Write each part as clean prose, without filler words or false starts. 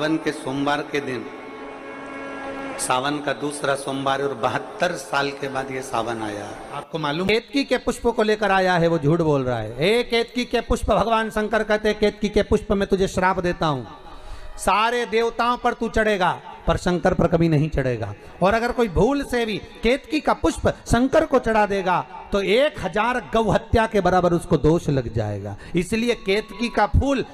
सावन के सोमवार के दिन, सावन का दूसरा सोमवार और 72 साल के बाद ये सावन आया। आपको मालूम केतकी के पुष्प को लेकर आया है, वो झूठ बोल रहा है। ए केतकी के पुष्प, भगवान शंकर कहते हैं केतकी के पुष्प में तुझे श्राप देता हूं, सारे देवताओं पर तू चढ़ेगा पर शंकर पर कभी नहीं चढ़ेगा। और अगर कोई भूल से भी केतकी का पुष्प शंकर को चढ़ा देगा तो 1000 गौ हत्या के बराबर उसको दोष लग जाएगा। इसलिए केतकी का फूल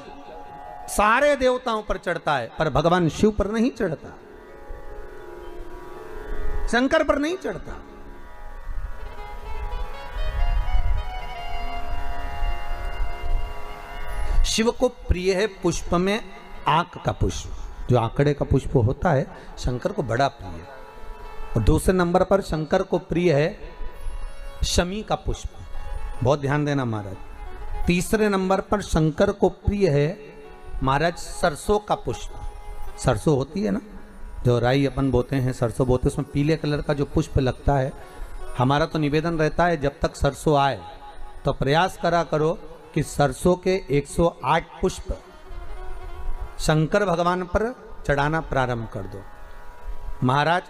सारे देवताओं पर चढ़ता है पर भगवान शिव पर नहीं चढ़ता, शंकर पर नहीं चढ़ता। शिव को प्रिय है पुष्प में आंक का पुष्प, जो आंकड़े का पुष्प होता है शंकर को बड़ा प्रिय है। और दूसरे नंबर पर शंकर को प्रिय है शमी का पुष्प, बहुत ध्यान देना महाराज। तीसरे नंबर पर शंकर को प्रिय है महाराज सरसों का पुष्प। सरसों होती है ना, जो राई अपन बोते हैं, सरसों बोते, उसमें पीले कलर का जो पुष्प लगता है। हमारा तो निवेदन रहता है जब तक सरसों आए तो प्रयास करा करो कि सरसों के 108 पुष्प शंकर भगवान पर चढ़ाना प्रारंभ कर दो। महाराज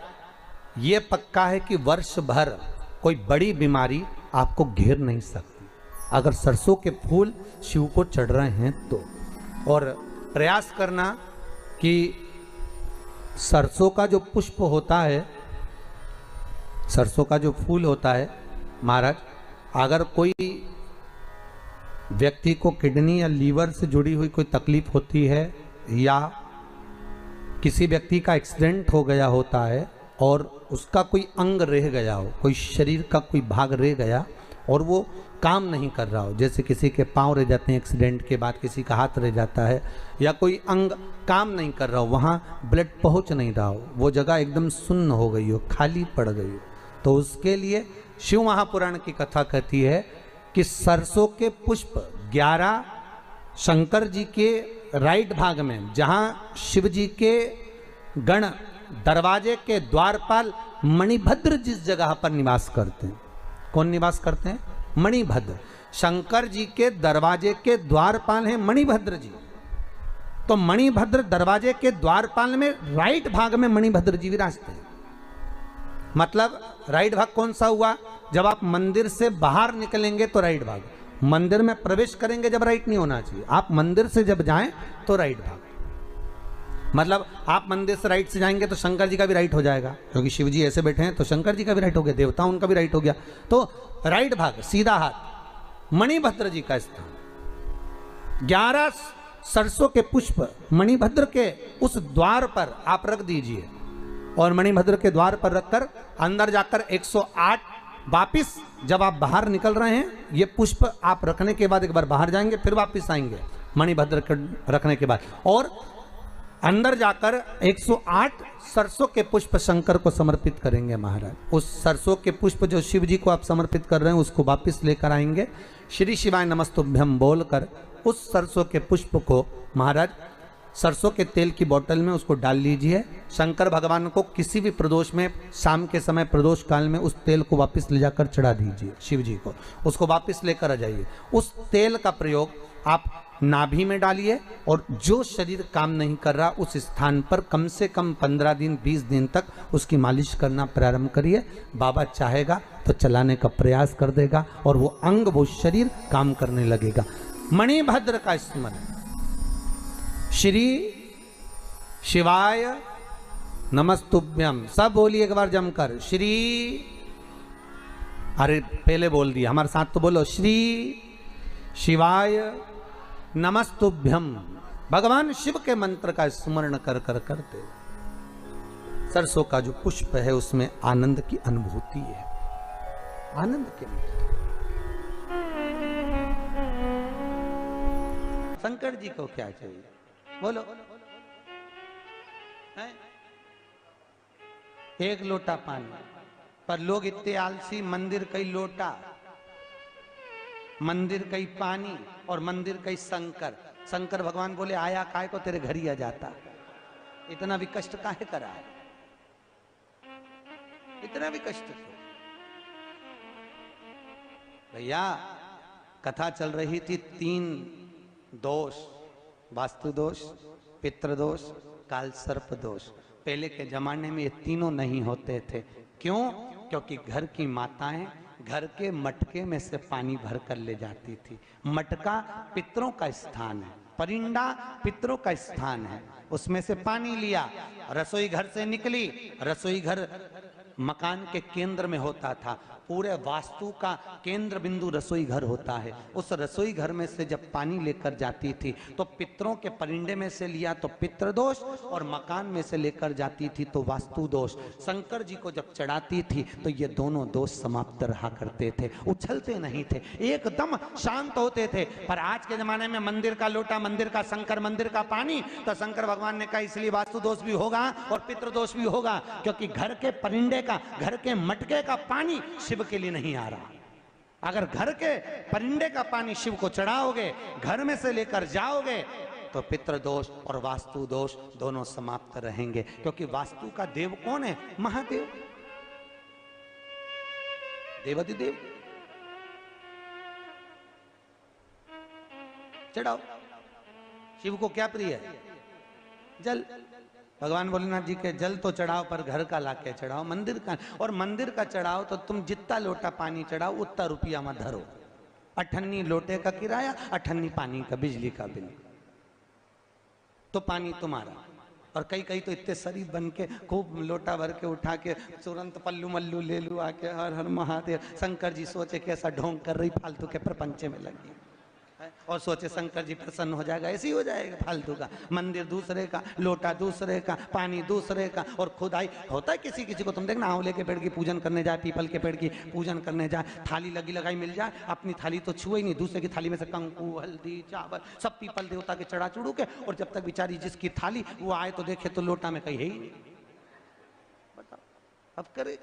ये पक्का है कि वर्ष भर कोई बड़ी बीमारी आपको घेर नहीं सकती अगर सरसों के फूल शिव को चढ़ रहे हैं तो। और प्रयास करना कि सरसों का जो पुष्प होता है, सरसों का जो फूल होता है महाराज, अगर कोई व्यक्ति को किडनी या लीवर से जुड़ी हुई कोई तकलीफ होती है या किसी व्यक्ति का एक्सीडेंट हो गया होता है और उसका कोई अंग रह गया हो, कोई शरीर का कोई भाग रह गया और वो काम नहीं कर रहा हो, जैसे किसी के पांव रह जाते हैं एक्सीडेंट के बाद, किसी का हाथ रह जाता है या कोई अंग काम नहीं कर रहा हो, वहाँ ब्लड पहुँच नहीं रहा हो, वो जगह एकदम सुन्न हो गई हो, खाली पड़ गई हो, तो उसके लिए शिव महापुराण की कथा कहती है कि सरसों के पुष्प 11 शंकर जी के राइट भाग में, जहाँ शिव जी के गण दरवाजे के द्वारपाल मणिभद्र जिस जगह पर निवास करते हैं, कौन निवास करते हैं? मणिभद्र। शंकर जी के दरवाजे के द्वारपाल हैं मणिभद्र जी। तो मणिभद्र दरवाजे के द्वारपाल में राइट भाग में मणिभद्र जी विराजते हैं। मतलब राइट भाग कौन सा हुआ? जब आप मंदिर से बाहर निकलेंगे तो राइट भाग, मंदिर में प्रवेश करेंगे जब राइट नहीं होना चाहिए, आप मंदिर से जब जाएं तो राइट भाग। मतलब आप मंदिर से राइट से जाएंगे तो शंकर जी का भी राइट हो जाएगा, क्योंकि शिव जी ऐसे बैठे हैं तो शंकर जी का भी राइट हो गया, देवता उनका भी राइट हो गया, तो राइट भाग सीधा हाथ मणिभद्र जी का स्थान। 11 सरसों के पुष्प मणिभद्र के उस द्वार पर आप रख दीजिए और मणिभद्र के द्वार पर रखकर अंदर जाकर 108 वापिस जब आप बाहर निकल रहे हैं, ये पुष्प आप रखने के बाद एक बार बाहर जाएंगे फिर वापिस आएंगे मणिभद्र के रखने के बाद, और अंदर जाकर 108 सरसों के पुष्प शंकर को समर्पित करेंगे महाराज। उस सरसों के पुष्प जो शिव जी को आप समर्पित कर रहे हैं उसको वापस लेकर आएंगे, श्री शिवाय नमस्तुभ्यम बोलकर उस सरसों के पुष्प को महाराज सरसों के तेल की बोतल में उसको डाल लीजिए। शंकर भगवान को किसी भी प्रदोष में, शाम के समय प्रदोष काल में उस तेल को वापस ले जाकर चढ़ा दीजिए शिव जी को, उसको वापस लेकर आ जाइए। उस तेल का प्रयोग आप नाभि में डालिए और जो शरीर काम नहीं कर रहा उस स्थान पर कम से कम 15 दिन 20 दिन तक उसकी मालिश करना प्रारंभ करिए। बाबा चाहेगा तो चलाने का प्रयास कर देगा और वो अंग, वो शरीर काम करने लगेगा। मणिभद्र का स्मरण, श्री शिवाय नमस्तुभ्यम, सब बोलिए एक बार जमकर, श्री, अरे पहले बोल दिया, हमारे साथ तो बोलो, श्री शिवाय नमस्तुभ्यम। भगवान शिव के मंत्र का स्मरण कर कर करते सरसों का जो पुष्प है उसमें आनंद की अनुभूति है, आनंद के शंकर जी को क्या चाहिए बोलो? है? एक लोटा पानी, पर लोग इतने आलसी, मंदिर कई लोटा, मंदिर कई पानी और मंदिर कई शंकर। शंकर भगवान बोले आया काहे को, तेरे घर ही आ जाता, इतना भी कष्ट काहे करा है, इतना भी कष्ट क्यों? भैया कथा चल रही थी 3 दोष, वास्तु दोष, पितृ दोष काल सर्प दोष। पहले के जमाने में ये तीनों नहीं होते थे। क्यों? क्योंकि घर की माताएं घर के मटके में से पानी भर कर ले जाती थी। मटका पितरों का स्थान है, परिंदा पितरों का स्थान है, उसमें से पानी लिया, रसोई घर से निकली। रसोई घर मकान के केंद्र में होता था, पूरे वास्तु का केंद्र बिंदु रसोई घर होता है। उस रसोई घर में से जब पानी लेकर जाती थी तो पितरों के परिंदे में से लिया तो पितृ दोष, और मकान में से लेकर जाती थी तो वास्तु दोष। शंकर जी को जब चढ़ाती थी तो ये दोनों दोष समाप्त रहा करते थे, उछलते नहीं थे, एकदम शांत होते थे। पर आज के जमाने में मंदिर का लोटा, मंदिर का शंकर, मंदिर का पानी, तो शंकर भगवान ने कहा इसलिए वास्तु दोष भी होगा और पितृ दोष भी होगा, क्योंकि घर के परिंदे का, घर के मटके का पानी शिव के लिए नहीं आ रहा। अगर घर के परिंदे का पानी शिव को चढ़ाओगे, घर में से लेकर जाओगे, तो पितृ दोष और वास्तु दोष दोनों समाप्त रहेंगे। क्योंकि वास्तु का देव कौन है? महादेव, देवाधिदेव। चढ़ाओ। शिव को क्या प्रिय है? जल। भगवान भोलेनाथ जी के जल तो चढ़ाओ, पर घर का लाके चढ़ाओ, मंदिर का। और मंदिर का चढ़ाओ तो तुम जितना लोटा पानी चढ़ाओ उतना रुपया मत धरो। 98 लोटे का किराया, 98 पानी का, बिजली का बिल, तो पानी तुम्हारा। और कई कई तो इतने शरीफ बन के खूब लोटा भर के उठा के तुरंत पल्लू मल्लू ले लू आके, हर हर महादेव। शंकर जी सोचे कैसा ढोंग कर रही, फालतू के प्रपंचे में लगी, और सोचे शंकर जी प्रसन्न हो जाएगा। ऐसे ही हो जाएगा फालतू का। मंदिर दूसरे का, लोटा दूसरे का, पानी दूसरे का, और खुदाई होता है किसी किसी को। तुम देखना, आंवले के पेड़ की पूजन करने जाए, पीपल के पेड़ की पूजन करने जाए, थाली लगी लगाई मिल जाए, अपनी थाली तो छुए ही नहीं, दूसरे की थाली में से कंकु, हल्दी, चावल सब पीपल देवता के चढ़ा चुड़ू के, और जब तक बेचारी जिसकी थाली वो आए तो देखे तो लोटा में कहीं है ही नहीं। बताओ अब करे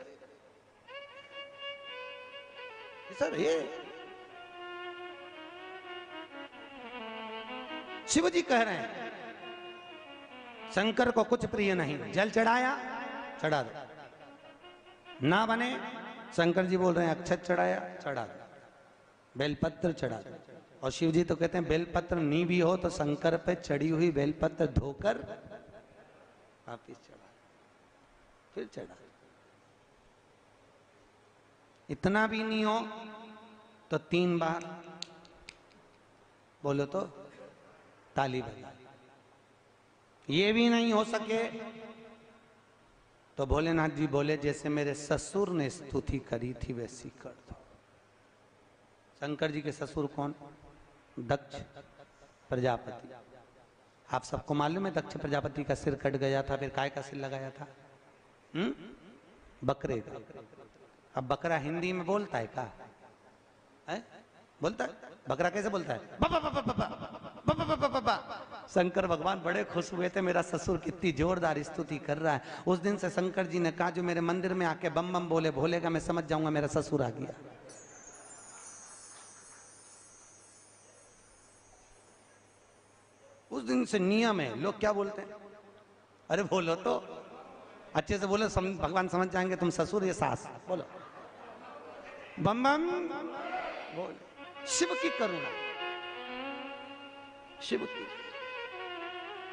सर। ये शिव जी कह रहे हैं शंकर को कुछ प्रिय नहीं। जल चढ़ाया, चढ़ा दो। ना बने, शंकर जी बोल रहे हैं अक्षत चढ़ाया, चढ़ा दो। बेलपत्र चढ़ा दो। और शिव जी तो कहते हैं बेलपत्र नहीं भी हो तो शंकर पे चढ़ी हुई बेलपत्र धोकर वापिस चढ़ा, फिर चढ़ा। इतना भी नहीं हो तो 3 बार बोलो तो ताली बजा। ये भी नहीं हो सके तो भोलेनाथ जी बोले जैसे मेरे ससुर ने स्तुति करी थी वैसी कर दो। शंकर जी के ससुर कौन? दक्ष प्रजापति। आप सबको मालूम है दक्ष प्रजापति का सिर कट गया था, फिर काय का सिर लगाया था? बकरे का। अब बकरा हिंदी में बोलता है क्या? है? बोलता है? बकरा कैसे बोलता है? बाबा बाबा बाबा बाबा बाबा बाबा। शंकर भगवान बड़े खुश हुए थे, मेरा ससुर कितनी जोरदार स्तुति कर रहा है। उस दिन से शंकर जी ने कहा जो मेरे मंदिर में आके बम बम बोले भोलेगा, मैं समझ जाऊंगा मेरा ससुर आ गया। उस दिन से नियम है। लोग क्या बोलते हैं? अरे बोलो तो अच्छे से बोलो, भगवान समझ जाएंगे तुम ससुर या सास। बोलो बम बम बोल। शिव की करुणा, शिव की